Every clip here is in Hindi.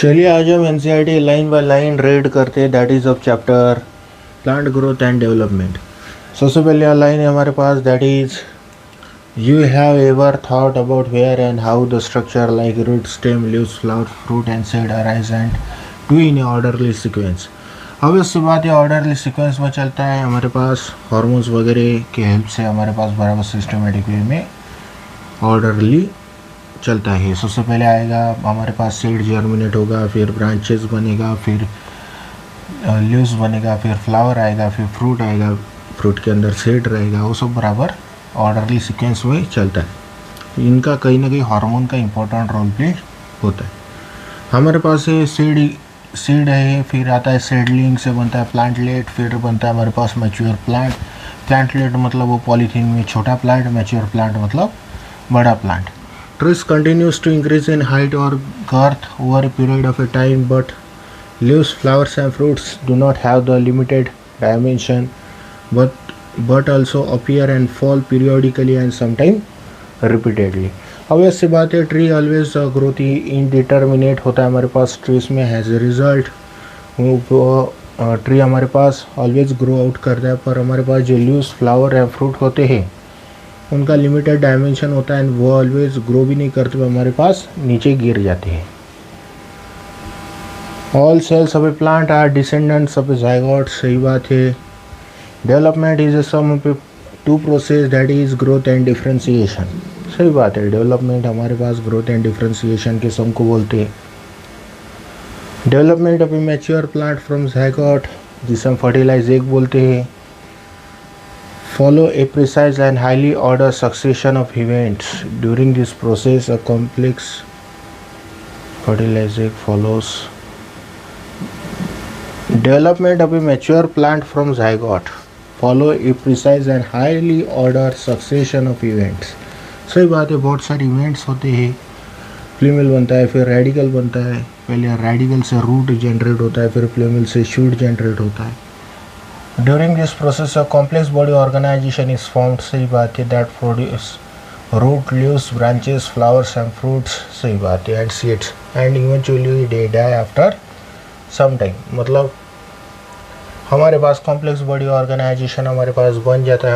चलिए आज हम NCERT line by line read करते हैं। That is of chapter plant growth and development. सबसे पहले लाइन है हमारे पास, that is you have ever thought about where and how the structure like root, stem, leaves, flower, fruit and seed arise and do in orderly sequence. अब इससे बात है ऑर्डरली सीक्वेंस में चलता है। हमारे पास हार्मोन्स वगैरह के हेल्प से हमारे पास बराबर सिस्टमेटिक वे में ऑर्डरली चलता है। सबसे पहले आएगा हमारे पास सीड जर्मिनेट होगा, फिर ब्रांचेस बनेगा, फिर लीव्स बनेगा, फिर फ्लावर आएगा, फिर फ्रूट आएगा, फ्रूट के अंदर सीड रहेगा। वो सब बराबर ऑर्डरली सीक्वेंस में चलता है। इनका कहीं ना कहीं हार्मोन का इम्पोर्टेंट रोल प्ले होता है। हमारे पास सीड है, फिर आता है सीडलिंग से बनता है प्लांटलेट, फिर बनता है हमारे पास मैच्योर प्लांट। प्लांटलेट मतलब वो पॉलीथीन में छोटा प्लांट, मैच्योर प्लांट मतलब बड़ा plant. Trees continues to increase in height or girth over a period of a time, but leaves, flowers and fruits do not have the limited dimension, but also appear and fall periodically and sometimes repeatedly. अब ऐसी बात है, ट्री ऑलवेज ग्रोथ इनडिटर्मिनेट होता है हमारे पास ट्रीज में। हैज़ ए रिजल्ट ट्री हमारे पास ऑलवेज ग्रो आउट करता है, पर हमारे पास जो लीव्स, फ्लावर एंड फ्रूट होते हैं उनका लिमिटेड डायमेंशन होता है, वो ऑलवेज ग्रो भी नहीं करते, हमारे पास नीचे गिर जाते हैं। All cells of a plant are descendants of a zygote. सही बात है। Development is a sum of a two process, that is growth and differentiation. सही बात है। डेवलपमेंट हमारे पास ग्रोथ एंड डिफरेंशिएशन के सम को बोलते हैं। Development of A mature plant from zygote, जिसे हम फर्टिलाइज एग बोलते हैं, follow a precise and highly ordered succession of events. During this process, a complex fertilizer follows. Development of a mature plant from zygote. Follow a precise and highly ordered succession of events. सही बात है। बहुत सारे इवेंट्स होते हैं। फ्लेमिल बनता है, फिर रेडिकल बनता है। पहले रेडिकल से रूट जनरेट होता है, फिर फ्लेमिल से शूट जनरेट होता है। During this process, a complex body organization is formed. सही बात है। That produce root, leaves, branches, flowers and fruits. सही बात है। And seeds. And eventually they die after some time. मतलब हमारे पास complex body organization हमारे पास बन जाता है।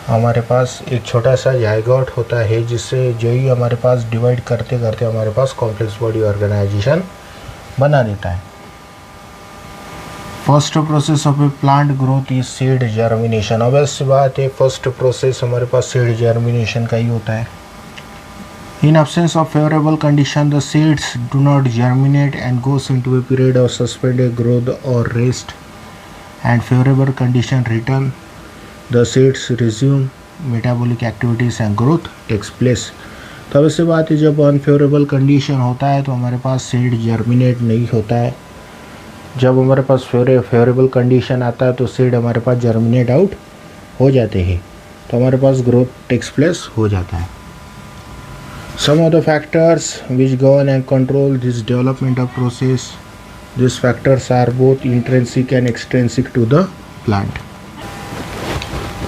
हमारे पास एक छोटा सा जायगोट होता है, जिससे जो ही हमारे पास डिवाइड करते करते हमारे पास complex body organization बना देता है। First process of a plant growth is seed germination. अब ऐसी बात है, फर्स्ट प्रोसेस हमारे पास सीड जर्मिनेशन का ही होता है। In absence of favourable condition the seeds do not germinate and goes into a period of suspended growth और rest, and favourable condition return the seeds resume metabolic activities and growth takes place. तब ऐसी बात है, जब अनफेवरेबल कंडीशन होता है तो हमारे पास सीड जर्मिनेट नहीं होता है। जब हमारे पास फेवरेबल कंडीशन आता है तो सीड हमारे पास जर्मिनेट आउट हो जाते हैं, तो हमारे पास ग्रोथ टेक्स प्लेस हो जाता है। Some of the factors which govern and control this development of process, this factors are both intrinsic and extrinsic to the plant.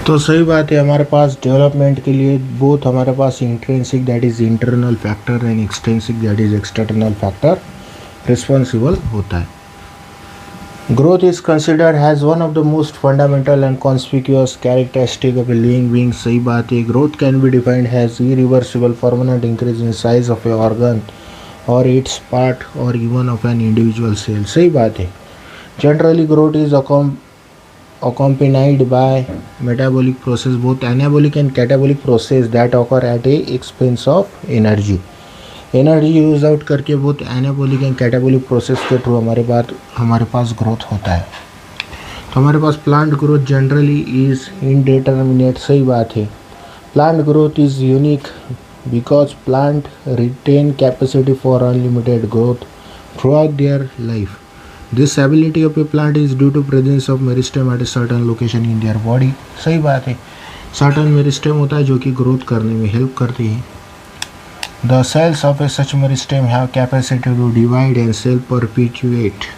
तो सही बात है, हमारे पास डेवलपमेंट के लिए बोथ हमारे पास intrinsic that is internal factor and extrinsic that is external factor responsible होता है। Growth is considered as one of the most fundamental and conspicuous characteristic of a living being. सही बात है। Growth can be defined as irreversible permanent increase in size of a organ or its part or even of an individual cell. सही बात है। Generally, growth is accompanied by metabolic process, both anabolic and catabolic process that occur at a expense of energy. Energy use out करके बहुत एनाबॉलिक एंड कैटाबॉलिक प्रोसेस के थ्रू हमारे पास ग्रोथ होता है। तो हमारे पास plant growth generally is indeterminate. सही बात है। Plant growth is unique because plant retain capacity for unlimited growth throughout their life. This ability of a plant is due to presence of meristem at a certain location in their body. सही बात है। सर्टन मेरिस्टेम होता है जो कि ग्रोथ करने में हेल्प करती है। The cells of a such meristem have capacity to divide and self-perpetuate.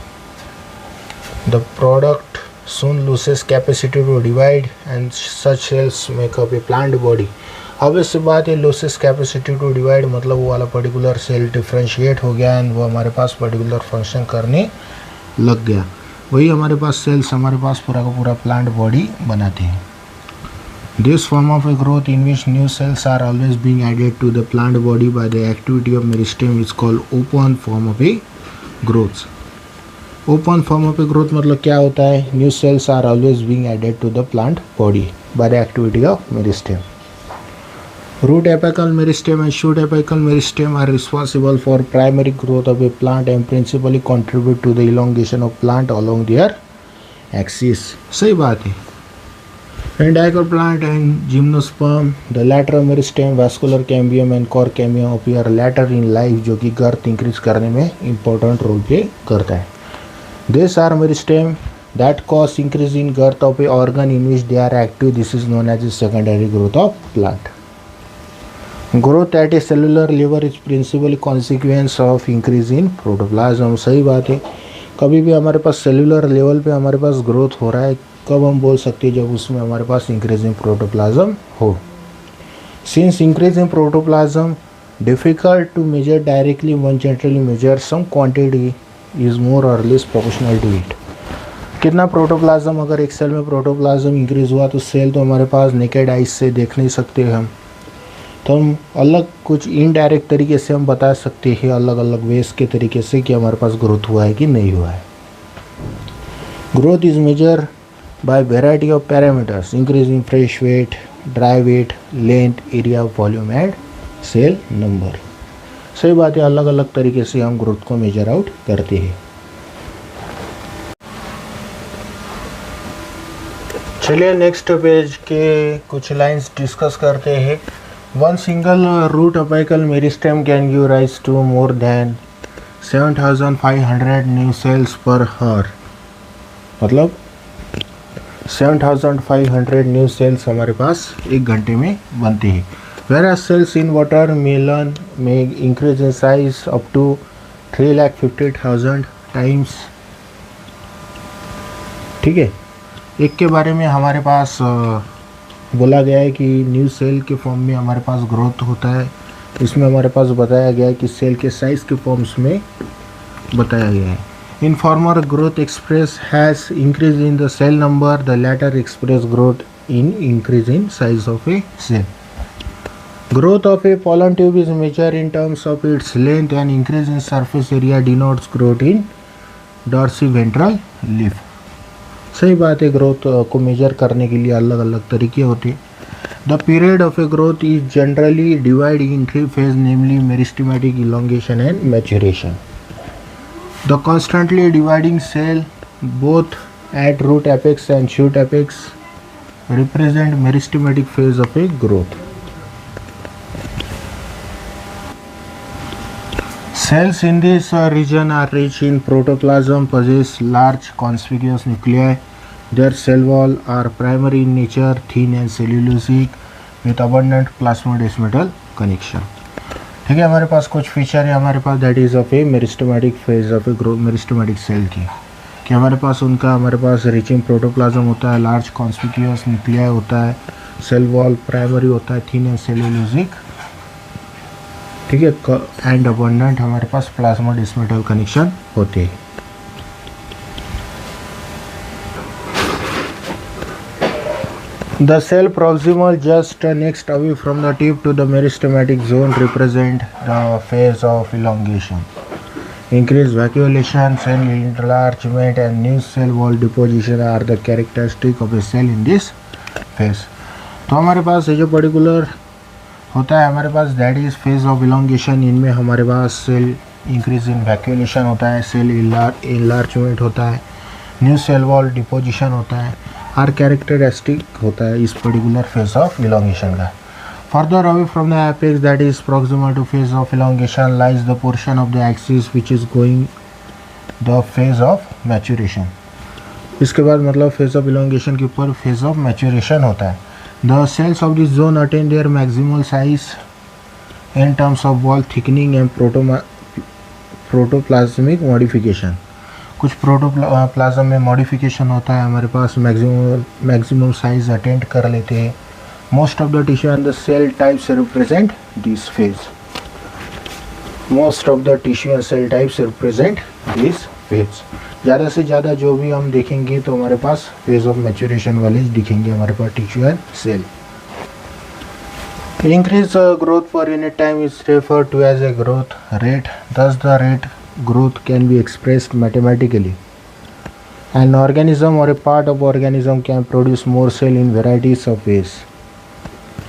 The product soon loses capacity to divide and such cells make up a plant body. Obvious सी बात है, लॉसेस कैपेसिटी टू डिवाइड, मतलब वो वाला पर्टिकुलर सेल डिफ्रेंशिएट हो गया एंड वो हमारे पास पर्टिकुलर फंक्शन करने लग गया। वही हमारे पास सेल्स हमारे पास पूरा का पूरा प्लांट बॉडी बनाते हैं। This form of a growth in which new cells are always being added to the plant body by the activity of meristem is called open form of a growth. Open form of a growth मतलब क्या होता है? New cells are always being added to the plant body by the activity of meristem. Root apical meristem and shoot apical meristem are responsible for primary growth of a plant and principally contribute to the elongation of plant along their axis. सही बात है। In dicot plant and gymnosperm, the lateral meristem, vascular cambium and core cambium appear later in life, जो कि girth increase करने में important role play करता है। These are meristem that cause increase in girth of a organ in which they are active. This is known as the secondary growth of plant. Growth at A cellular level is principally consequence of increase in protoplasm. सही बात है, कभी भी हमारे पास सेलुलर लेवल पे हमारे पास ग्रोथ हो रहा है, कब हम बोल सकते हैं? जब उसमें हमारे पास इंक्रीज इन प्रोटोप्लाज्म हो। Since increase in protoplasm difficult to measure directly, one generally measure some quantity is more or less proportional to it. कितना प्रोटोप्लाज्म, अगर एक सेल में प्रोटोप्लाज्म इंक्रीज हुआ तो सेल तो हमारे पास नेकेड आइज से देख नहीं सकते हम, तो हम अलग कुछ इनडायरेक्ट तरीके से हम बता सकते हैं, अलग अलग वेस के तरीके से, कि हमारे पास ग्रोथ हुआ है कि नहीं हुआ है। Growth is measure by variety of parameters, increase in fresh weight, dry weight, length, area, volume and cell number. सही बात है, अलग अलग तरीके से हम ग्रोथ को मेजर आउट करते हैं। चलिए नेक्स्ट पेज के कुछ लाइंस डिस्कस करते हैं। One single root apical meristem can give rise to more than 7,500 new cells per hour, मतलब 7,500 न्यू सेल्स हमारे पास एक घंटे में बनते हैं। Whereas cells in watermelon may increase in size up to 350,000 times। ठीक है, एक के बारे में हमारे पास बोला गया है कि न्यू सेल के फॉर्म में हमारे पास ग्रोथ होता है। इसमें हमारे पास बताया गया है कि सेल के साइज़ के फॉर्म्स में बताया गया है। In former growth express has increase in the cell number, the latter express growth in increase in size of a cell. Growth of a pollen tube is measured in terms of its length and increase in surface area denotes growth in dorsiventral leaf। सही बात है, ग्रोथ को मेजर करने के लिए अलग अलग तरीके होते हैं। The period of a growth is generally divide in 3 phase, namely meristematic, elongation and maturation. The constantly dividing cell both at root apex and shoot apex represent meristematic phase of a growth. Cells in this region are rich in protoplasm, possess large conspicuous nuclei. Their cell wall are primary in nature, thin and cellulosic with abundant plasmodesmatal connection। ठीक है, हमारे पास कुछ फीचर है हमारे पास, that is of a meristematic phase of a growth, meristematic cell की, कि हमारे पास उनका हमारे पास रिचिंग प्रोटोप्लाज्म होता है, लार्ज कॉन्स्पिक्यूअस न्यूक्लियाई होता है, सेल वॉल प्राइमरी होता है, थिन एंड सेल्यूलोसिक, ठीक है, एंड अबंडेंट हमारे पास प्लाज्मोडेस्मेटल कनेक्शन होते हैं। The cell proximal just next away from the tip to the meristematic zone represent the phase of elongation. Increased vacuolation, cell enlargement and new cell wall deposition are the characteristic of a cell in this phase। तो हमारे पास ये जो पर्टिकुलर होता है हमारे पास, that is phase of elongation. इनमें हमारे पास सेल इंक्रीज इन वैक्यूलेशन होता है, सेल इनलार्जमेंट होता है, न्यू सेल वॉल डिपोजिशन होता है, हर कैरेक्टरिस्टिक होता है इस पर्टिकुलर फेज ऑफ इलोंगेशन का। Further away from the apex that is proximal two phase of elongation lies the portion of the axis which is going the phase of maturation. इसके बाद मतलब फेज ऑफ इलोंगेशन के ऊपर फेज ऑफ मैच्योरेशन होता है। The cells of this zone attain their maximal size in terms of wall thickening and protoplasmic modification। कुछ प्रोटोप्लाज्म में मॉडिफिकेशन होता है हमारे पास, मैक्सिमम साइज अटेंड कर लेते हैं, Most of the tissue and the cell types represent this phase. Most of the tissue and cell types represent this phase. ज़्यादा से ज़्यादा जो भी हम देखेंगे तो हमारे पास phase of maturation वाले दिखेंगे हमारे पास tissue and cell. Increase growth per unit time is referred to as a growth rate. Thus the rate growth can be expressed mathematically. An organism or a part of organism can produce more cell in varieties of ways.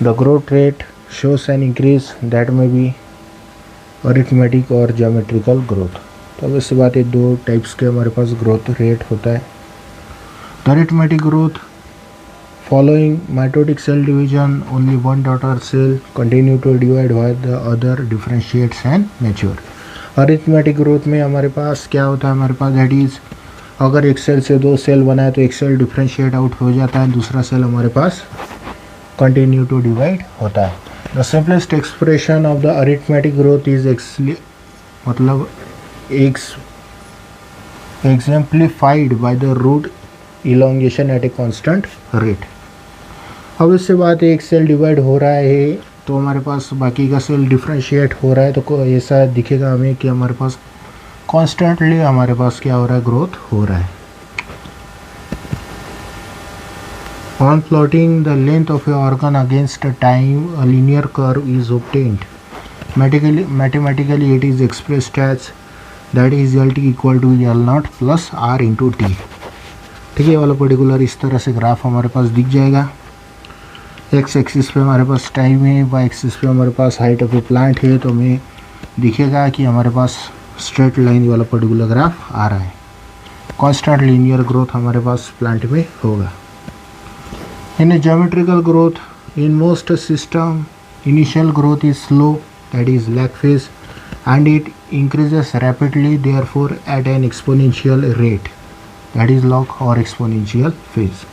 The growth rate shows an increase that may be arithmetic और ज्योमेट्रिकल ग्रोथ. तो अब इससे बात है दो टाइप्स के हमारे पास ग्रोथ रेट होता है. Arithmetic growth following mitotic cell division only one daughter cell continue to divide while the other differentiates and mature. Arithmetic growth में हमारे पास क्या होता है, हमारे पास दैट इज़ अगर एक सेल से दो सेल बनाए तो एक सेल डिफरेंशिएट आउट हो जाता है, दूसरा सेल हमारे पास कंटिन्यू टू डिवाइड होता है. The simplest expression of the arithmetic growth is मतलब exemplified by the root elongation at a constant rate. अब इससे बात है एक सेल डिवाइड हो रहा है तो हमारे पास बाकी का सेल डिफरेंशिएट हो रहा है तो ऐसा दिखेगा हमें कि हमारे पास कॉन्स्टेंटली हमारे पास क्या हो रहा है, ग्रोथ हो रहा है. On plotting the length of a organ against a time, a linear curve is obtained. Mathematically, it is expressed as that is LT equal to L0 plus R into T. ठीक है, ये वाला पर्टिकुलर इस तरह से ग्राफ हमारे पास दिख जाएगा. एक्स एक्सिस पे हमारे पास टाइम है, वाई एक्सिस पे हमारे पास हाइट ऑफ ए प्लांट है, तो हमें दिखेगा कि हमारे पास स्ट्रेट लाइन वाला पर्टिकुलर ग्राफ आ रहा है. कॉन्स्टेंट लीनियर ग्रोथ हमारे पास प्लांट में होगा. In a geometrical growth, in most system, initial growth is slow, that is lag phase, and it increases rapidly, therefore at an exponential rate, that is log or exponential phase.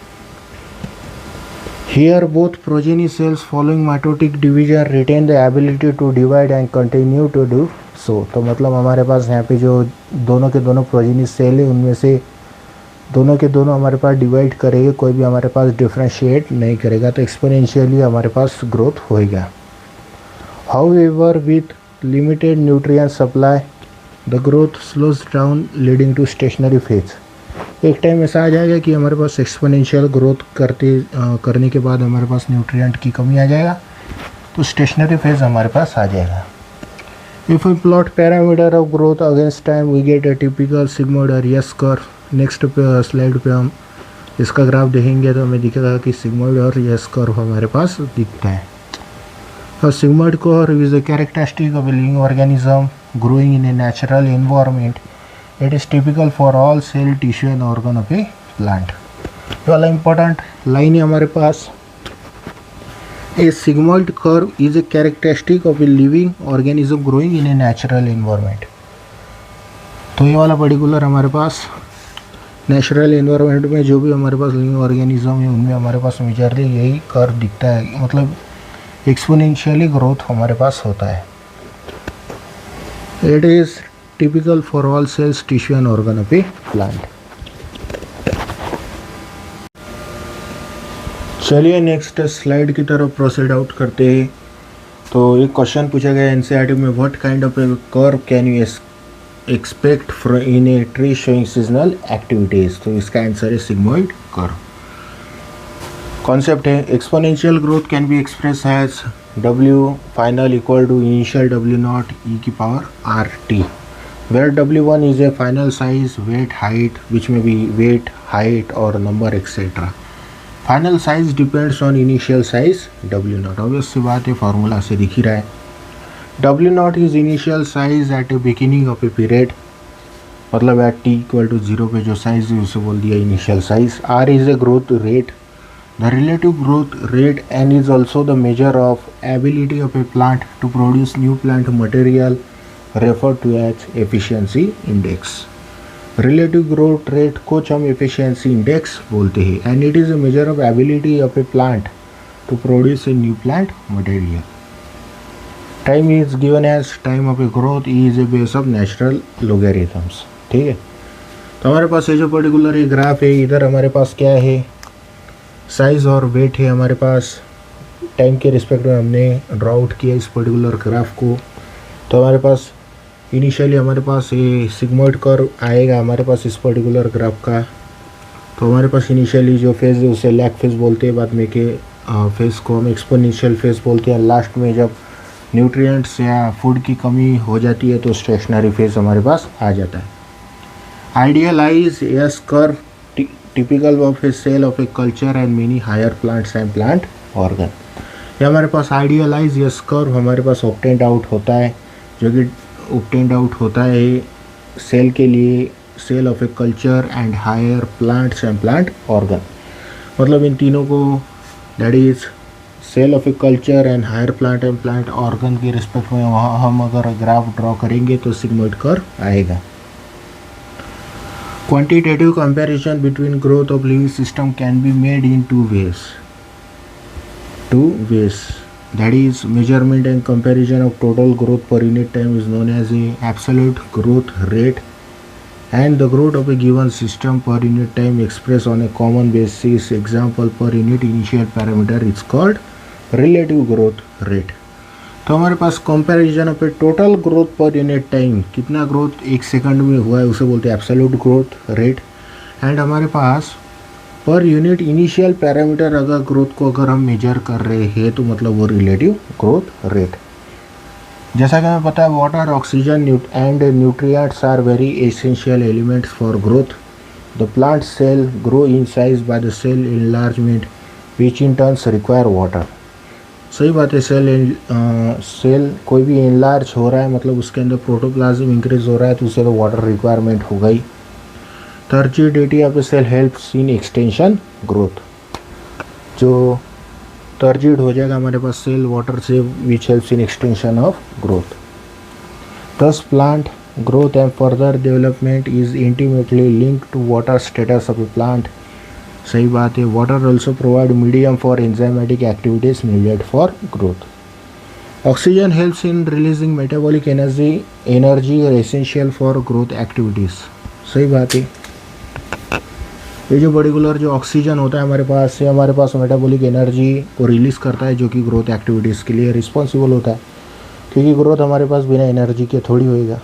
Here both progeny cells following mitotic division retain the ability to divide and continue to do so. तो मतलब हमारे पास यहाँ पे जो दोनों के दोनों progeny सेल है उनमें से दोनों के दोनों हमारे पास डिवाइड करेंगे, कोई भी हमारे पास डिफरेंशिएट नहीं करेगा, तो एक्सपोनेंशियली हमारे पास ग्रोथ होएगा. However with limited nutrient supply the growth slows down leading to stationary phase. एक टाइम ऐसा आ जाएगा कि हमारे पास एक्सपोनेंशियल ग्रोथ करने के बाद हमारे पास न्यूट्रिएंट की कमी आ जाएगा, तो स्टेशनरी फेज हमारे पास आ जाएगा. If we plot parameter of growth against time we get a typical sigmoid or S curve. Next slide पे हम इसका ग्राफ देखेंगे तो हमें दिखेगा कि सिग्मोइड और यस कर्व हमारे पास दिखता है. और sigmoid curve is a characteristic of a living organism growing in a natural environment. It is typical for all cell tissue and organ of a plant. ये वाला इंपॉर्टेंट लाइन है हमारे पास. A sigmoid curve is a characteristic of a living organism growing in a natural environment. तो ये वाला पर्टिकुलर हमारे पास नेचुरल एनवायरनमेंट में जो भी हमारे पास लिविंग ऑर्गेनिज्म है उनमें हमारे पास मेजरली यही कर्व दिखता है, मतलब एक्सपोनेंशियली ग्रोथ हमारे पास होता है. It is typical for all cells tissue and organ of a plant. चलिए नेक्स्ट स्लाइड की तरफ प्रोसीड आउट करते हैं. तो एक क्वेश्चन पूछा गया एनसीईआरटी में, what kind of A curve can you expect in a tree showing seasonal activities. तो इसका आंसर है सिग्मोइड कर्व. कॉन्सेप्ट है exponential growth can be express as W final equal to initial W naught e की power RT, where W1 is a final size, weight, height, which may be weight, height or number etc. Final size depends on initial size W naught. obvious सी बात है, फार्मूला से दिख ही रहा है. W naught is initial size at a beginning of a period, मतलब at t equal to 0 पे जो साइज है उसे बोल दिया initial size. R is a growth rate, the relative growth rate, and is also the measure of ability of a plant to produce new plant material, referred to as efficiency index. Relative growth rate को हम efficiency index बोलते हैं, and it is a measure of ability of a plant to produce a new plant material. Time is given as time of a growth is a base of natural logarithms. ठीक है, तो हमारे पास ये जो पर्टिकुलर ये ग्राफ है, इधर हमारे पास क्या है, साइज और वेट है हमारे पास टाइम के रिस्पेक्ट में हमने ड्रॉ आउट किया इस पर्टिकुलर ग्राफ को, तो हमारे पास इनिशियली हमारे पास ये सिग्मॉइड कर्व आएगा हमारे पास इस पर्टिकुलर ग्राफ का। तो हमारे पास इनिशियली जो फेज़ है उसे लैग फेज़ बोलते हैं, बाद में के फेज़ को हम एक्सपोनेंशियल फेज़ बोलते हैं। लास्ट में जब न्यूट्रिएंट्स या फूड की कमी हो जाती है तो स्टेशनरी फेज़ हमारे पास आ जाता है। Idealise S curve typical of a cell of a culture and many higher plants and plant organ. ये हमारे पास आइडियलाइज एस कर्व हमारे पास ऑब्टेन्ड आउट होता है, जो कि ऑब्टेन्ड आउट होता है सेल के लिए, cell of a culture and higher plants and plant organ. मतलब इन तीनों को, that is cell of a culture and higher plant and plant organ के रिस्पेक्ट में वहाँ हम अगर ग्राफ ड्रॉ करेंगे तो सिग्मॉइड कर्व आएगा। Quantitative comparison between growth of living system can be made in two ways. That is, measurement and comparison of total growth per unit time is known as a absolute growth rate, and the growth of a given system per unit time expressed on a common basis, example per unit initial parameter, is called relative growth rate. तो हमारे पास comparison of a total growth per unit time, कितना ग्रोथ एक सेकंड में हुआ है उसे बोलते हैं एब्सोल्यूट ग्रोथ रेट। एंड हमारे पास पर यूनिट इनिशियल पैरामीटर अगर ग्रोथ को अगर हम मेजर कर रहे हैं तो मतलब वो रिलेटिव ग्रोथ रेट। जैसा कि हमें पता है water, oxygen and nutrients are very essential elements for growth. The plant cell grow in size by the cell enlargement which in turns require water. सही बात है, सेल कोई भी इनलार्ज हो रहा है मतलब उसके अंदर प्रोटोप्लाज्म इंक्रीज हो रहा है तो उसे तो वाटर रिक्वायरमेंट हो गई। Turgidity of a cell helps in extension growth. जो टर्जिड हो जाएगा हमारे पास सेल वाटर से, which helps in extension of growth. Thus plant growth and further development is intimately linked to water status of a plant. सही बात है, water also provide medium for enzymatic activities needed for growth. Oxygen helps in releasing metabolic energy essential for growth activities. सही बात है, ये जो पर्टिकुलर जो ऑक्सीजन होता है हमारे पास से हमारे पास मेटाबॉलिक एनर्जी को रिलीज़ करता है, जो कि ग्रोथ एक्टिविटीज़ के लिए रिस्पॉन्सिबल होता है, क्योंकि ग्रोथ हमारे पास बिना एनर्जी के थोड़ी होएगा।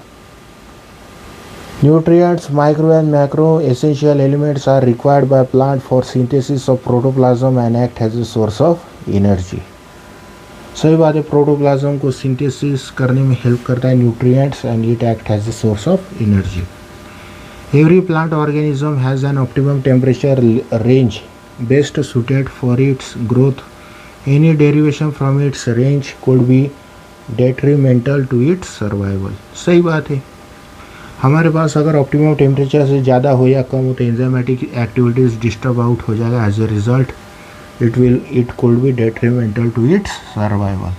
Nutrients, micro and macro essential elements are required by plant for synthesis of protoplasm and act as a source of energy. सही बात है, प्रोटोप्लाज्म को सिंथेसिस करने में हेल्प करता है nutrients and it act as a source of energy. Every plant organism has an optimum temperature range best suited for its growth. Any derivation from its range could be detrimental to its survival. सही बात है, हमारे पास अगर ऑप्टिमम टेम्परेचर से ज़्यादा हो या कम हो तो एंजाइमेटिक एक्टिविटीज़ डिस्टर्ब आउट हो जाएगा। As a result it could be detrimental to its survival.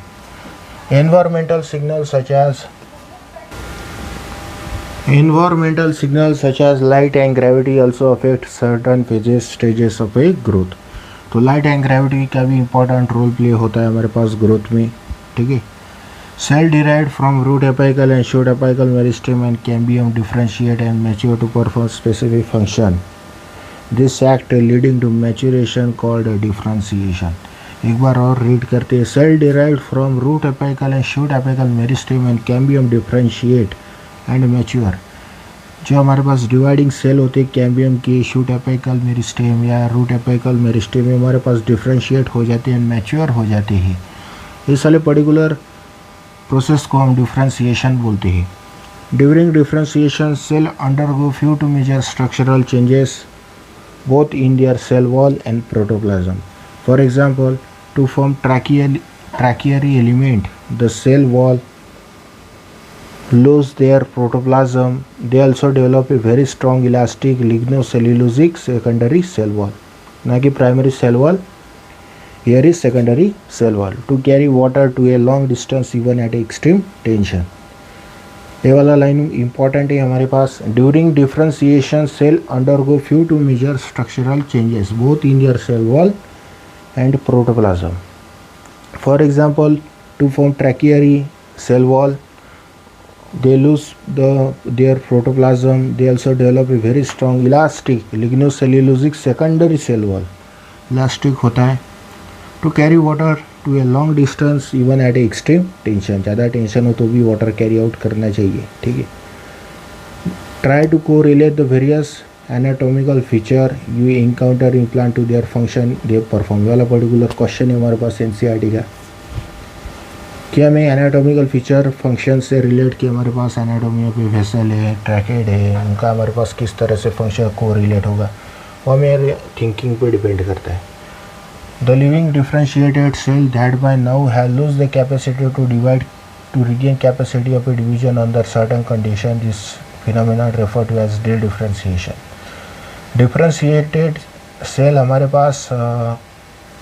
Environmental signals such as light and gravity also affect certain stages of a growth. तो लाइट एंड ग्रेविटी का भी इंपॉर्टेंट रोल प्ले होता है हमारे पास ग्रोथ में। ठीक है, cell derived from root apical and shoot apical meristem and cambium differentiate and mature to perform specific function. This act leading to maturation called differentiation. एक बार और रीड करते हैं। Cell derived from root apical and shoot apical meristem and cambium differentiate and mature. जो हमारे पास डिवाइडिंग सेल होते हैं कैम्बियम के, शूट एपिकल मेरिस्टेम या रूट एपिकल मेरिस्टेम में हमारे पास डिफरेंशिएट हो जाते हैं, मैच्योर हो जाते हैं। इस वाले पर्टिकुलर प्रोसेस को हम डिफरेंशिएशन बोलते हैं। During differentiation cell undergo few to major structural changes both in their cell wall and protoplasm. For example, to form tracheary element the cell wall lose their protoplasm. They also develop a very strong elastic lignocellulosic secondary cell wall. ना कि primary cell wall, here is secondary cell wall to carry water to a long distance even at extreme tension. ये वाला लाइन important है हमारे पास। During differentiation cell undergo few to major structural changes both in their cell wall and protoplasm. For example, to form tracheary cell wall, they lose their protoplasm. They also develop a very strong elastic lignocellulosic secondary cell wall. Elastic होता है to carry water to a long distance even at a extreme tension, ज़्यादा टेंशन हो तो भी वाटर कैरी आउट करना चाहिए, ठीक है। ट्राई टू को relate the various anatomical feature you encounter in plant to their function they perform, वाला पर्टिकुलर क्वेश्चन है हमारे पास एनसीईआरटी का कि हमें एनाटॉमिकल फीचर फंक्शन से रिलेट कि हमारे पास एनाटॉमी पे वेसल है, ट्रैकेड है, उनका हमारे पास किस तरह से फंक्शन को रिलेट होगा, वो हमें थिंकिंग पे डिपेंड करता है। The living differentiated cell that by now have lose the capacity to divide to regain capacity of a division under certain condition, this phenomena refer to as dedifferentiation. Differentiated cell हमारे पास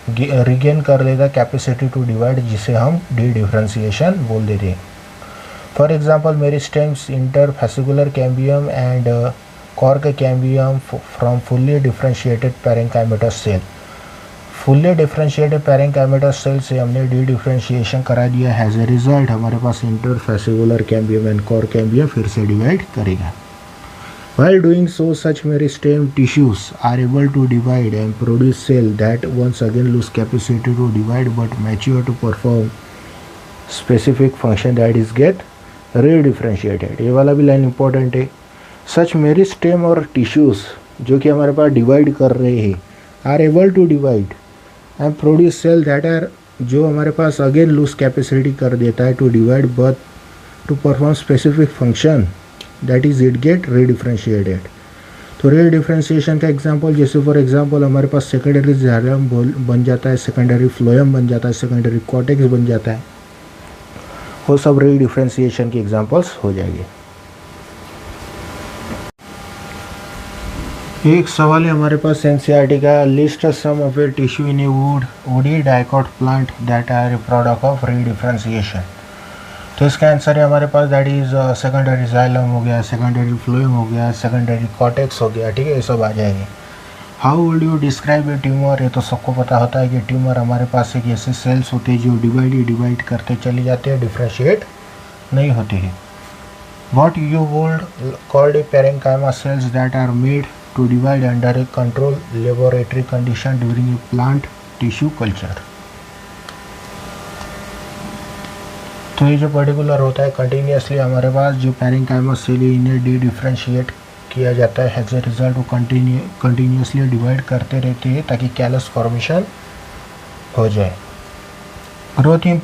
रिगेन कर लेगा कैपेसिटी टू डिवाइड, जिसे हम डी डिफरेंशिएशन बोल देते हैं। For example meristems interfascicular cambium and cork cambium from fully differentiated parenchymatous cell. Fully differentiated parenchymatous cell से हमने डी डिफरेंशिएशन करा दिया, एज ए रिजल्ट हमारे पास interfascicular cambium and cork cambium फिर से डिवाइड करेगा। While doing so, such meristem tissues are able to divide and produce cells that once again lose capacity to divide but mature to perform specific function, that is get redifferentiated। ये वाला भी लाइन इंपॉर्टेंट है। Such meristem और tissues जो कि हमारे पास डिवाइड कर रहे हैं are able to divide and produce cells that are, जो हमारे पास अगेन लूज कैपेसिटी कर देता है to divide but to perform specific function, that is it get redifferentiated. तो रीडिफरेंशिएशन का एग्जांपल जैसे फॉर एग्जांपल हमारे पास सेकेंडरी जाइलम बन जाता है, सेकेंडरी फ्लोएम बन जाता है, सेकेंडरी कॉर्टेक्स बन जाता है, वो सब रीडिफरेंशिएशन के एग्जांपल्स हो जाएंगे। एक सवाल है हमारे पास एनसीईआरटी का, list some of a tissue in a woody dicot plant that are a product of redifferentiation. तो इसका आंसर है हमारे पास दैट इज सेकेंडरी जाइलम हो गया, सेकेंडरी फ्लोएम हो गया, सेकेंडरी कॉर्टेक्स हो गया, ठीक है, ये सब आ जाएंगे। How would you describe A tumour, ये तो सबको पता होता है कि ट्यूमर हमारे पास एक ऐसे सेल्स होते हैं जो डिवाइड करते चले जाते हैं, डिफ्रेंशिएट नहीं होते हैं। What you would called a parenchyma cells that are made to divide under a control laboratory condition during a plant tissue culture. तो ये जो पर्टिकुलर होता है कंटिन्यूसली हमारे पास जो पैरेंकाइमा सेल इन्हें डी डिफ्रेंशिएट किया जाता है, एज ए रिजल्ट वो कंटिन्यूसली डिवाइड करते रहते हैं ताकि कैलस फॉर्मेशन हो जाए। Growth in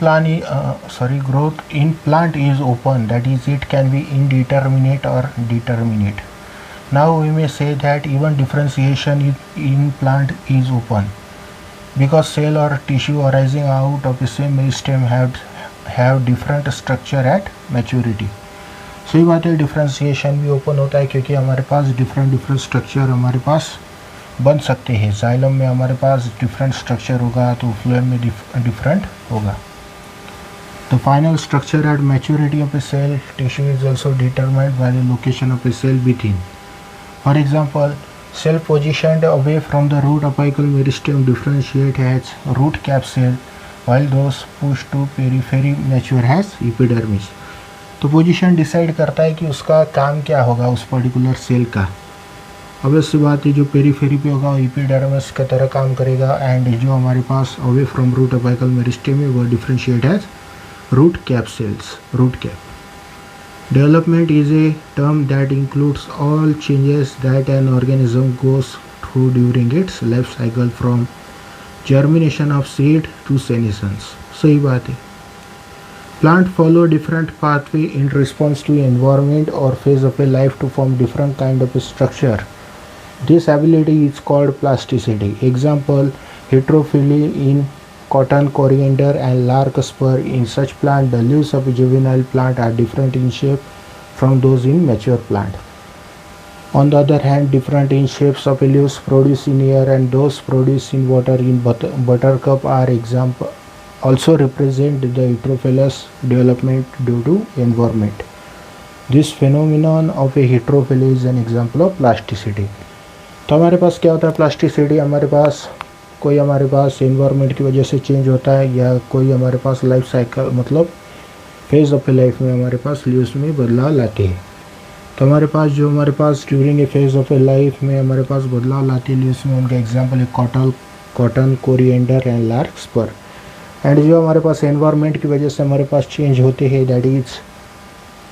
plant is open, that is it can be indeterminate और determinate. Now we may say that even differentiation in plant is open because cell और tissue arising out of the same meristem have different structure at maturity. सही बात है, डिफरेंशिएशन भी ओपन होता है क्योंकि हमारे पास डिफरेंट स्ट्रक्चर हमारे पास बन सकते हैं। जाइलम में हमारे पास डिफरेंट स्ट्रक्चर होगा तो फ्लोएम में डिफरेंट होगा। The final structure at maturity of a cell tissue is also determined by the location of a cell within. For example, cell positioned away from the root apical meristem differentiate as root cap cell while those pushed to periphery mature as epidermis। तो पोजीशन डिसाइड करता है कि उसका काम क्या होगा उस पर्टिकुलर सेल का। ऑब्वियस सी बात है, जो पेरीफेरी पे होगा वो एपिडर्मिस की तरह काम करेगा, एंड जो हमारे पास away from root apical meristem है वो differentiate as root cap cells, root cap. Development is a term that includes all changes that an organism goes through during its life cycle from germination of seed to senescence। सही बात है। Plant follow different pathway in response to environment or phase of a life to form different kind of a structure। This ability is called plasticity। Example, heterophyly in cotton, coriander and larkspur। In such plant, the leaves of a juvenile plant are different in shape from those in mature plant। On the other hand, different in shapes of leaves produced in air and those produced in water in buttercup are example also represent the heterophilous development due to environment। This phenomenon of a heterophyly is an example of plasticity। तो हमारे पास क्या होता है प्लास्टिसिटी, हमारे पास कोई हमारे पास एनवायरनमेंट की वजह से चेंज होता है या कोई हमारे पास लाइफ साइकिल मतलब फेज ऑफ ए लाइफ में हमारे पास लीव्स में बदलाव लाते हैं। तो हमारे पास जो हमारे पास during a phase of a life में हमारे पास बदलाव लाती है लीव्स में, उनका एग्जांपल है कॉटन, कोरिएंडर एंड लार्कस्पर। एंड जो हमारे पास एनवायरनमेंट की वजह से हमारे पास चेंज होते हैं, दैट इज़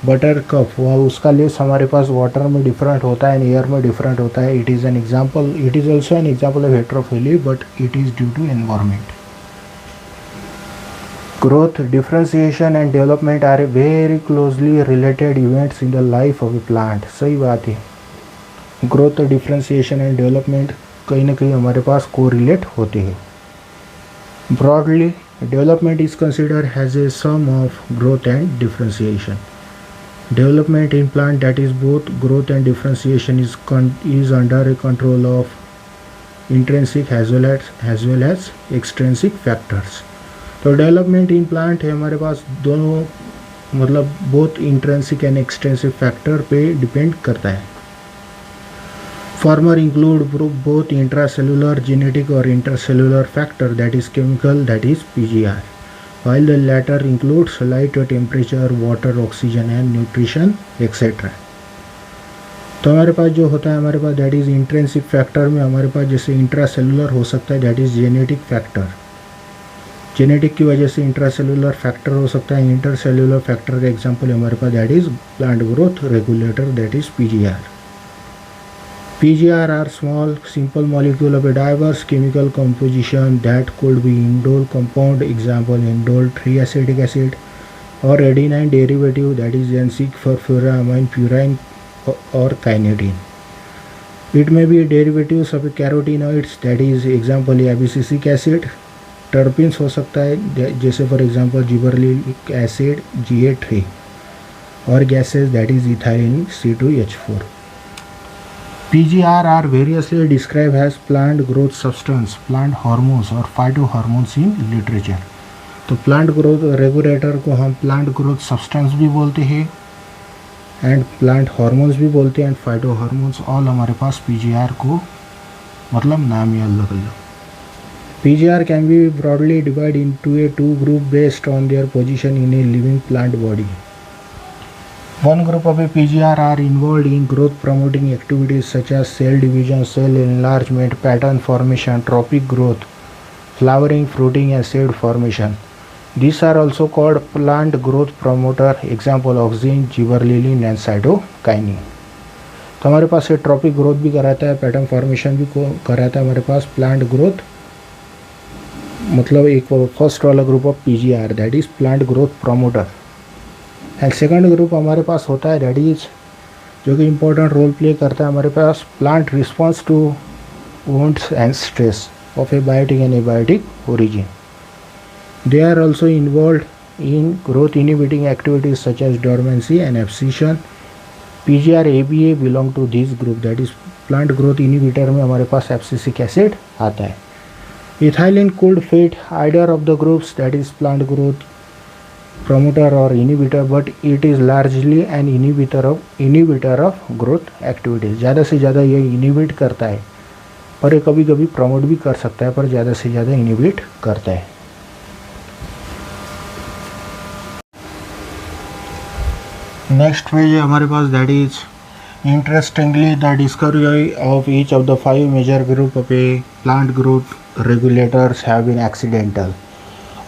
बटर कप, वह उसका लेस हमारे पास वाटर में डिफरेंट होता है एंड एयर में डिफरेंट होता है. It is an example, it is also an example of heterophylly, but it is due to environment. Growth, differentiation and development are very closely related events in the life of a plant. सही बात है. ग्रोथ, डिफ्रेंसिएशन एंड डेवलपमेंट कहीं ना कहीं हमारे पास कोरिलेट होते हैं. Broadly development is considered has a sum of growth and differentiation. Development in plant that is both growth and differentiation is under a control of intrinsic as well as extrinsic factors. तो डेवलपमेंट इन प्लांट है हमारे पास दोनों, मतलब both intrinsic and extensive factor पे डिपेंड करता है. Former include both intracellular genetic और intercellular factor that is chemical that is PGR, while the latter includes light, temperature, water, oxygen and nutrition etc. तो हमारे पास जो होता है हमारे पास दैट इज़ इंट्रेंसिक फैक्टर में हमारे पास जैसे इंट्रासेलुलर हो सकता है that is genetic factor. Genetic की वजह से इंट्रासेलुलर फैक्टर हो सकता है. इंटरसेलुलर फैक्टर का एग्जांपल हमारे पास that is plant growth regulator that is PGR. PGR are small simple molecule of a diverse chemical composition that could be indole compound, example indole three acetic acid, और adenine derivative that is N six furfurylamino, purine और kinetin. It may be derivatives of carotenoids that is example abscisic acid. Terpenes हो सकता है जैसे फॉर एग्जांपल जिबरलिक एसिड Ga3, और gases that is ethylene C2H4. PGR are variously described as plant growth substance, plant hormones और phytohormones in literature. तो प्लांट ग्रोथ रेगुलेटर को हम प्लांट ग्रोथ सब्सटेंस भी बोलते हैं एंड प्लांट हार्मोन्स भी बोलते हैं एंड फाइटो हार्मोन्स, ऑल हमारे पास पीजीआर को मतलब नाम ही अलग अलग. PGR can be broadly divide into a two group based on their position in a living plant body. One group of PGR are involved in growth promoting activities such as cell division, cell enlargement, pattern formation, trophic growth, flowering, fruiting and seed formation. These are also called plant growth promoter, example auxin, gibberellin and cytokinin. तो हमारे पास ये ट्रॉपिक ग्रोथ भी कराता है, पैटर्न फॉर्मेशन भी कराता है हमारे पास प्लांट ग्रोथ, मतलब एक फर्स्ट वाला group of PGR that is plant growth promoter. And second group हमारे पास होता है दैट इज जो कि इम्पोर्टेंट रोल प्ले करता है हमारे पास plant response to wounds and stress of a biotic and abiotic origin. They are also involve in growth inhibiting activities such as dormancy and abscission. PGR ABA belong to this group that is plant growth inhibitor में हमारे पास एब्सिसिक एसिड आता है. Ethylene could fit either of the groups that is plant growth promoter or inhibitor, but it is largely an inhibitor of growth activities. ज़्यादा से ज़्यादा ये इनिबिट करता है, पर ये कभी कभी प्रमोट भी कर सकता है, पर ज़्यादा से ज़्यादा इनिबिट करता है. नेक्स्ट पेज है हमारे पास that is interestingly the discovery of each of the 5 major group of a plant growth regulators have been accidental.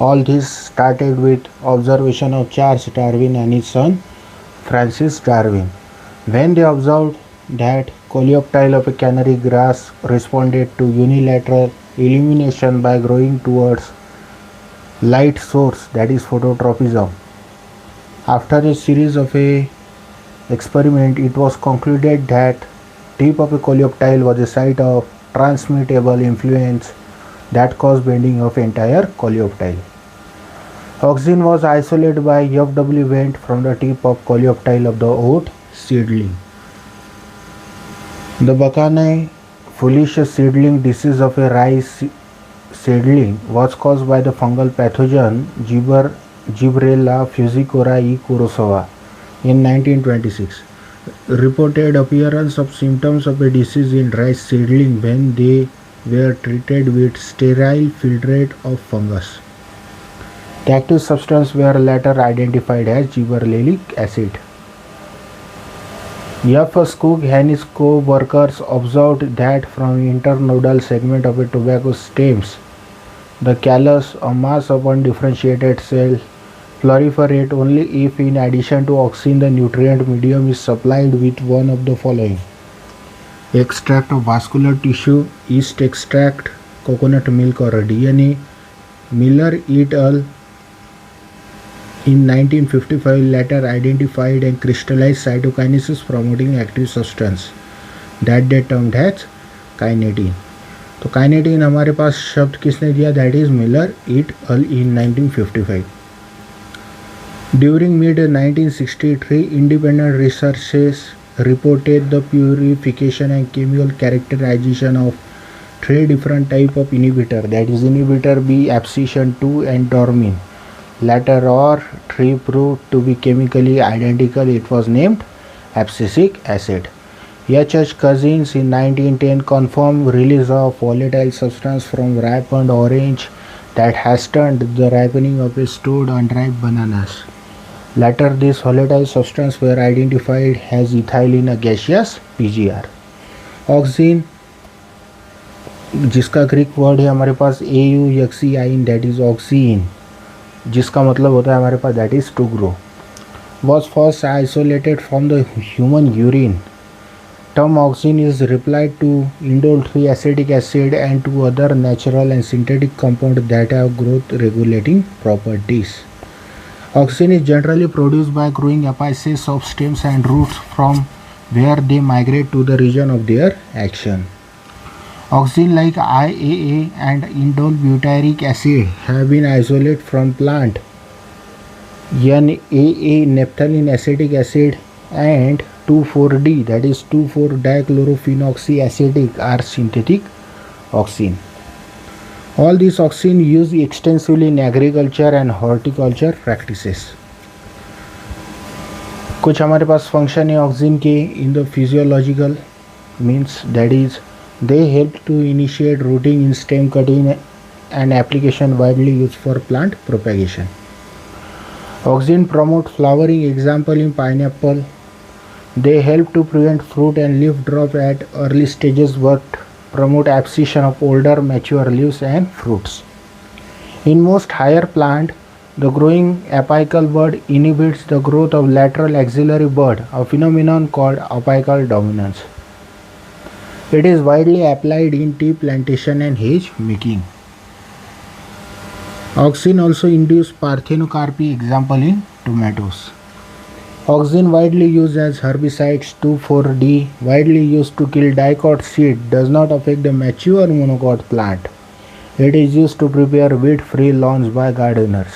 All this started with observation of Charles Darwin and his son Francis Darwin. When they observed that coleoptile of a canary grass responded to unilateral illumination by growing towards light source, that is phototropism. After a series of a experiment, it was concluded that tip of a coleoptile was a site of transmittable influence that caused bending of entire coleoptile. Auxin was isolated by F.W. Wendt from the tip of coleoptile of the oat seedling. The Bacani foliaceous seedling disease of a rice seedling was caused by the fungal pathogen Gibberella fusicora e. kurosawa in 1926. Reported appearance of symptoms of a disease in rice seedling when they were treated with sterile filtrate of fungus. The active substance were later identified as gibberellic acid. F. Skoog and his co-workers observed that from internodal segment of a tobacco stems, The callus, a mass of undifferentiated cell, proliferate only if in addition to oxygen the nutrient medium is supplied with one of the following: extract of vascular tissue, yeast extract, coconut milk or DNA. Miller et al. In 1955 later identified and crystallized cytokinesis promoting active substance that they termed as काइनेटीन. तो काइनेटीन हमारे पास शब्द किसने दिया? That is Miller it all in 1955. During mid 1963 independent researches reported the purification and chemical characterization of three different type of inhibitor, that is inhibitor B, abscission 2 and dormine. Latter or three proved to be chemically identical. It was named abscisic acid. H. Cousins in 1910 confirmed release of volatile substance from ripened orange that hastened the ripening of stored unripe bananas. Later, these volatile substances were identified as ethylene gaseous (PGR). Oxine, जिसका ग्रीक वर्ड है हमारे पास AUXEIN, that is oxine, जिसका मतलब होता है हमारे पास that is to grow, was first isolated from the human urine. Term oxine is replied to indole 3 acetic acid and to other natural and synthetic compounds that have growth regulating properties. Oxine is generally produced by growing apices of stems and roots from where they migrate to the region of their action. Oxine like IAA and indole butyric acid have been isolated from plant. NAA, naphthalene acetic acid, and 2,4-D, that is 2,4-dichlorophenoxyacetic, are synthetic oxine. All these oxine used extensively in agriculture and horticulture practices. कुछ हमारे पास फंक्शन है ऑक्सीजन के in the physiological means, that is they help to initiate rooting in stem cutting and application widely use for plant propagation. Oxine promote flowering, example in pineapple. They help to prevent fruit and leaf drop at early stages but promote abscission of older mature leaves and fruits. In most higher plant, the growing apical bud inhibits the growth of lateral axillary bud, a phenomenon called apical dominance. It is widely applied in tea plantation and hedge making. Oxine also induce parthenocarpy, example in tomatoes. Oxine widely used as herbicides. 2,4-D, widely used to kill dicot seed, does not affect the mature monocot plant. It is used to prepare weed-free lawns by gardeners.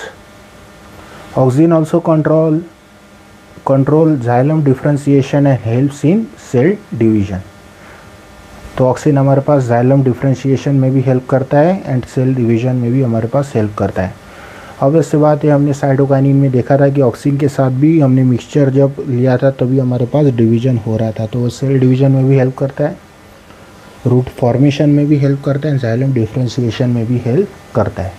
Oxine also control xylem differentiation and helps in cell division. तो ऑक्सीन हमारे पास जाइलम डिफ्रेंशिएशन में भी हेल्प करता है एंड सेल डिवीजन में भी हमारे पास हेल्प करता है. ऑब्वियस बात है, हमने साइटोकाइनिन में देखा था कि ऑक्सीन के साथ भी हमने मिक्सचर जब लिया था तभी हमारे पास डिवीजन हो रहा था, तो वो सेल डिवीजन में भी हेल्प करता है, रूट फॉर्मेशन में भी हेल्प करता है, जाइलम डिफ्रेंशिएशन में भी हेल्प करता है.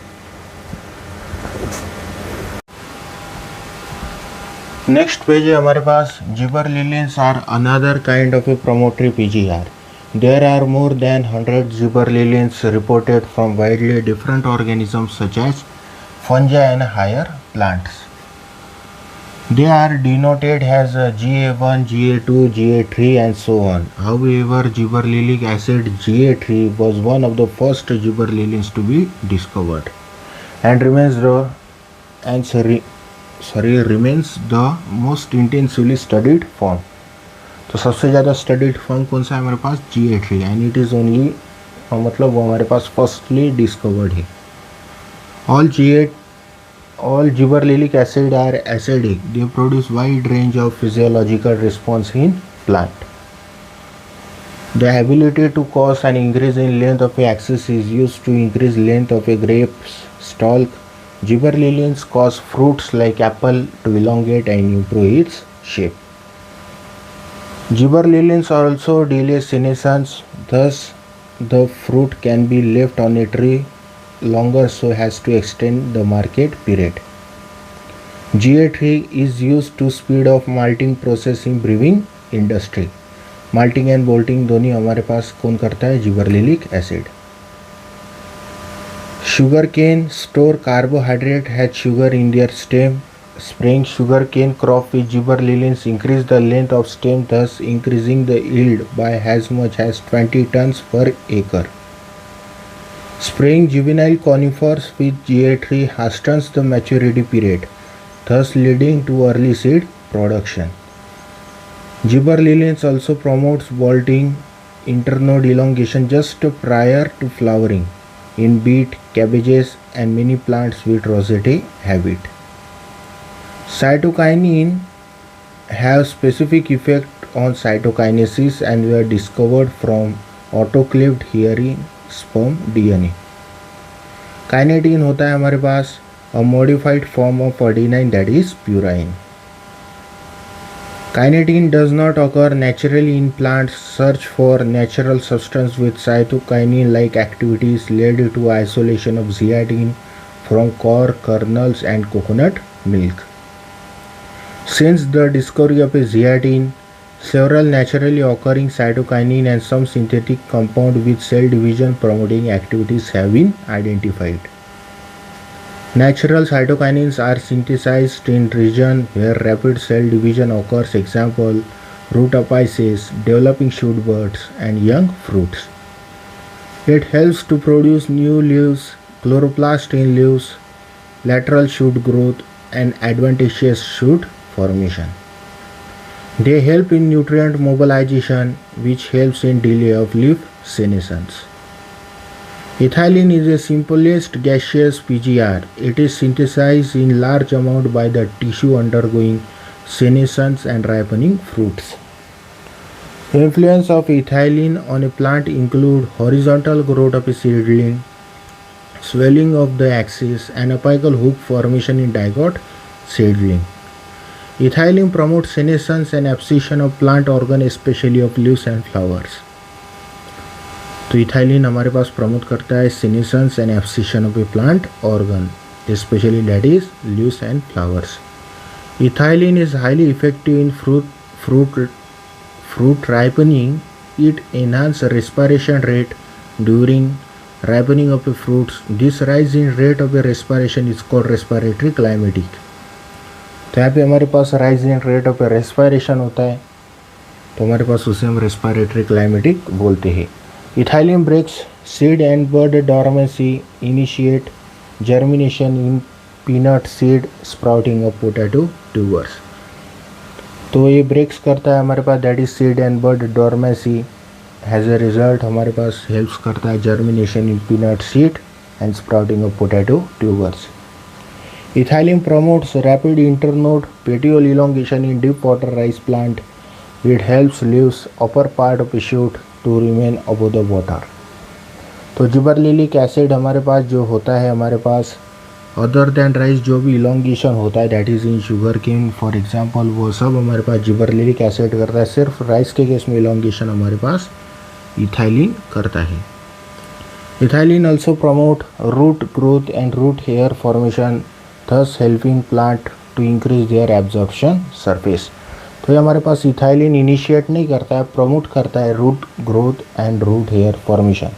नेक्स्ट पेज है हमारे पास, gibberellins are another kind of a promotory PGR. There are more than 100 gibberellins reported from widely different organisms such as fungi and higher plants. They are denoted as GA1, GA2, GA3 and so on. However, gibberellic acid GA3 was one of the first gibberellins to be discovered and remains the most intensively studied form. तो सबसे ज़्यादा स्टडीड फॉर्म कौन सा है हमारे पास? GA3, and it is only, मतलब वो हमारे पास फर्स्टली डिस्कवर्ड है. all gibberellic acid are acidic. They produce wide range of physiological response in plant. The ability to cause an increase in length of a axis is used to increase length of a grape's stalk. Gibberellins cause fruits like apple to elongate and improve its shape. Gibberellins also delay senescence, thus the fruit can be left on a tree longer so as to extend the market period. GA3 is used to speed up malting process in brewing industry. Malting and bolting दोनों हमारे पास कौन करता है? जिबरलिलिक acid. Sugarcane store carbohydrate has sugar in their stem. Spraying sugarcane crop with gibberellins increase the length of stem, thus increasing the yield by as much as 20 tons per acre. Spraying juvenile conifers with GA3 hastens the maturity period, thus leading to early seed production. Gibberellins also promotes bolting, internode elongation just prior to flowering in beet, cabbages and many plants with rosette habit. Cytokinin have specific effect on cytokinesis and were discovered from autoclaved hearing sperm DNA. Kinetin होता है हमारे पास a modified form of adenine, that is purine. Kinetin does not occur naturally in plants. Search for natural substance with cytokinin-like activities led to isolation of zeatin from corn kernels and coconut milk. Since the discovery of zeatin, several naturally occurring cytokinin and some synthetic compound with cell division promoting activities have been identified. Natural cytokinins are synthesized in regions where rapid cell division occurs, example root apices, developing shoot buds and young fruits. It helps to produce new leaves, chloroplast in leaves, lateral shoot growth and adventitious shoot formation. They help in nutrient mobilization, which helps in delay of leaf senescence. Ethylene is the simplest gaseous PGR. It is synthesized in large amount by the tissue undergoing senescence and ripening fruits. Influence of ethylene on a plant include horizontal growth of a seedling, swelling of the axis, and apical hook formation in dicot seedling. Ethylene promotes senescence and abscission of plant organ, especially of leaves and flowers. तो इथाइलिन हमारे पास प्रमोट करता है senescence and abscission of a plant organ, especially that is leaves and flowers. Ethylene is highly effective in fruit ripening. It enhances respiration rate during ripening of the fruits. This rise in rate of the respiration is called respiratory climatic. तो यहाँ पे हमारे पास rise in rate of respiration होता है, तो हमारे पास उसे हम रेस्पायरेटरी क्लाइमेटिक बोलते हैं. Ethylene breaks seed and bird dormancy, initiate germination in peanut seed sprouting of potato tubers. तो ये ब्रेक्स करता है हमारे पास, that is seed and bird dormancy. As a result हमारे पास हेल्प्स करता है germination in peanut seed and sprouting of potato tubers. Ethylene promotes rapid internode petiole elongation in deep water rice plant. It helps leaves upper part of a shoot to remain above the water. तो जिबरलिलिक एसिड हमारे पास जो होता है हमारे पास अदर दैन राइस जो भी इलोंगेशन होता है that is in sugar cane for example, वो सब हमारे पास जिबरलिलिक एसिड करता है. सिर्फ राइस के केस में इलोंगेशन हमारे पास इथाइलिन करता है. Ethylene also promote root growth and root hair formation, thus helping plant to increase their absorption surface. तो ये हमारे पास इथाइलिन इनिशिएट नहीं करता है, प्रमोट करता है root growth and root hair formation,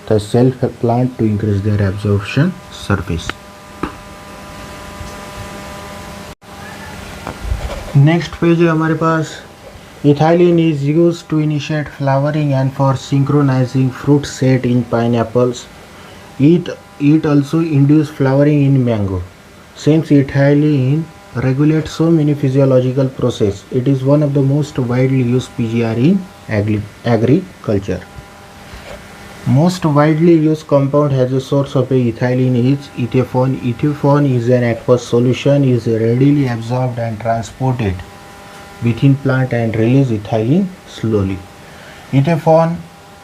तो self plant to increase their absorption surface. Next page है हमारे पास. Ethylene is use to initiate flowering and for synchronising fruit set in pineapples. It also induce flowering in mango. Since ethylene regulates so many physiological processes, it is one of the most widely used PGR in agriculture. Most widely used compound as a source of ethylene is ethefone. Ethefone is an aqueous solution, is readily absorbed and transported within plant and release ethylene slowly. Ethefone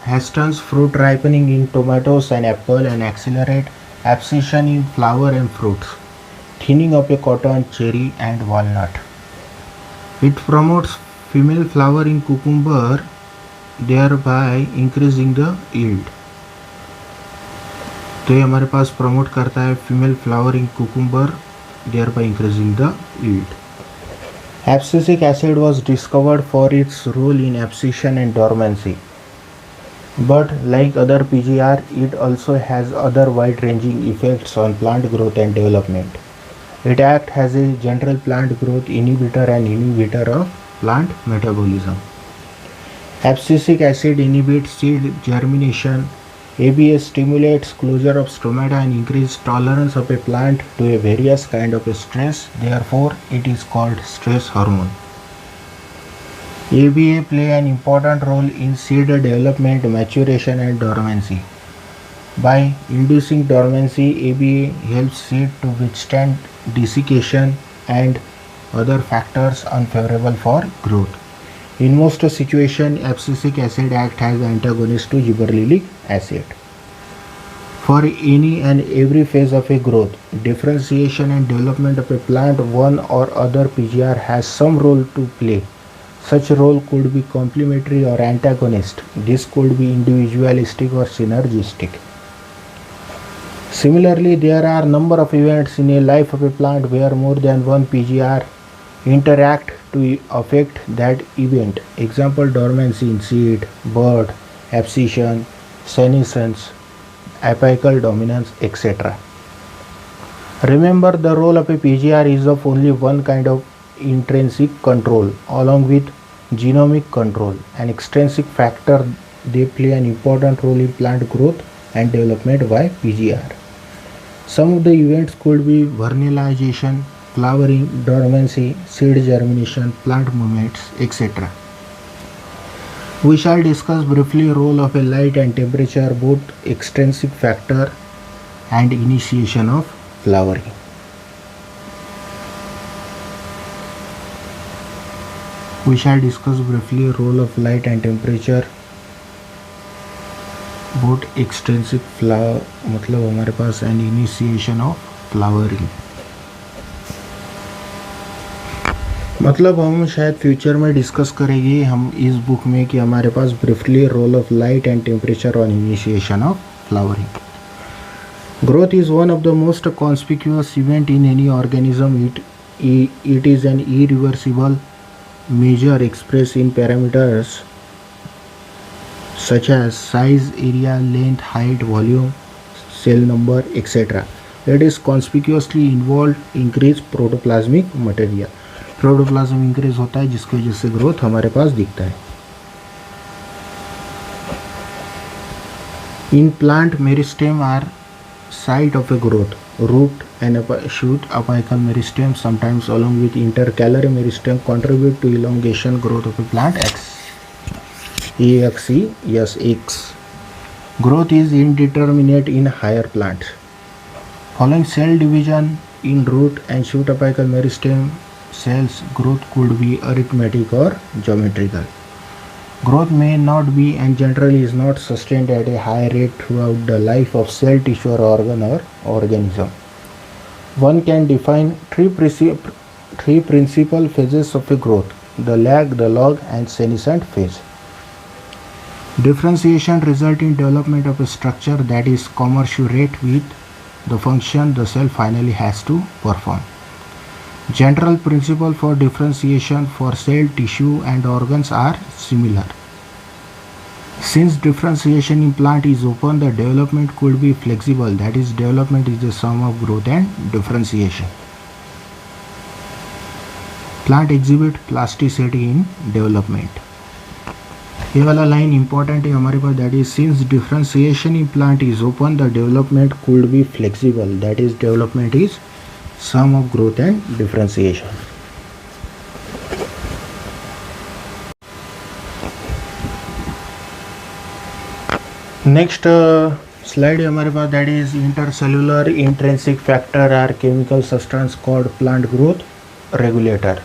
hastens fruit ripening in tomatoes and apple and accelerate abscission in flower and fruits, thinning of a cotton, cherry and walnut. It promotes female flower in cucumber, thereby increasing the yield. तो ये हमारे पास प्रमोट करता है female flower in cucumber, thereby increasing the yield. Abscisic acid was discovered for its role in abscission and dormancy. But like other PGR, it also has other wide-ranging effects on plant growth and development. It acts as a general plant growth inhibitor and inhibitor of plant metabolism. Abscisic acid inhibits seed germination. ABS stimulates closure of stomata and increases tolerance of a plant to a various kind of stress. Therefore, it is called stress hormone. ABA play an important role in seed development, maturation and dormancy. By inducing dormancy, ABA helps seed to withstand desiccation and other factors unfavorable for growth. In most situations, abscisic acid acts as antagonist to gibberellic acid. For any and every phase of a growth, differentiation and development of a plant, one or other PGR has some role to play. Such role could be complementary or antagonist. This could be individualistic or synergistic. Similarly, there are number of events in a life of a plant where more than one PGR interact to affect that event. Example, dormancy in seed, bud, abscission, senescence, apical dominance, etc. Remember, the role of a PGR is of only one kind of intrinsic control. Along with genomic control and extrinsic factor, they play an important role in plant growth and development by PGR. Some of the events could be vernalization, flowering, dormancy, seed germination, plant movements, etc. We shall discuss briefly role of a light and temperature, both extrinsic factor and initiation of flowering. We shall discuss briefly role of light and temperature, both extrinsic flower मतलब हमारे पास and initiation of flowering. मतलब हम शायद फ्यूचर में डिस्कस करेंगे हम इस बुक में कि हमारे पास briefly role of light and temperature on initiation of flowering. Growth is one of the most conspicuous event in any organism. It is an irreversible measure expressed in parameters such as size, area, length, height, volume, cell number, etc. It is conspicuously involved increase protoplasmic material. Protoplasm increase होता है जिसकी वजह से ग्रोथ हमारे पास दिखता है. In plant meristem are site of a growth. Root and shoot apical meristem sometimes along with intercalary meristem contribute to elongation growth of a plant. X. Growth is indeterminate in higher plants. Following cell division in root and shoot apical meristem cells, growth could be arithmetic or geometrical. Growth may not be and generally is not sustained at a high rate throughout the life of cell, tissue or organ or organism. One can define three principal phases of a growth: the lag, the log and senescent phase. Differentiation results in development of a structure that is commensurate with the function the cell finally has to perform. General principles for differentiation for cell, tissue and organs are similar. Since differentiation in plant is open, the development could be flexible. That is, development is the sum of growth and differentiation. Plant exhibit plasticity in development. ये वाला लाइन इंपॉर्टेंट है हमारे पास. That is since differentiation in plant is open the development could be flexible. That is development is sum of growth and differentiation. Next slide हमारे पास that is intercellular intrinsic factor are chemical substance called plant growth regulator.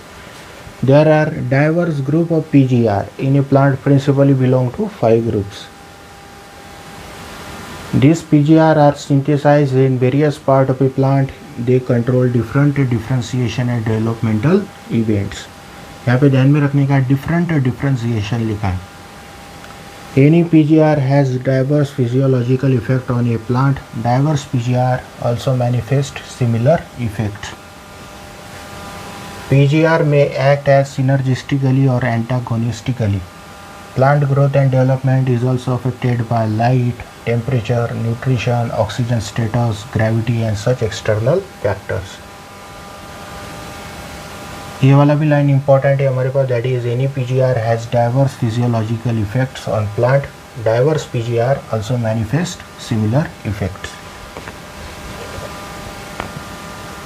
There are diverse group of PGR in a plant principally belong to 5 groups. These PGR are synthesized in various parts of a plant. They control different differentiation and developmental events. यहाँ पे ध्यान में रखने का different differentiation लिखा है. Any PGR has diverse physiological effect on a plant. Diverse PGR also manifest similar effects. PGR may act as synergistically or antagonistically. Plant growth and development is also affected by light, temperature, nutrition, oxygen status, gravity and such external factors. ये वाला भी लाइन इंपॉर्टेंट है हमारे पास, that is any PGR has diverse physiological effects on plant. Diverse PGR also manifest similar effects.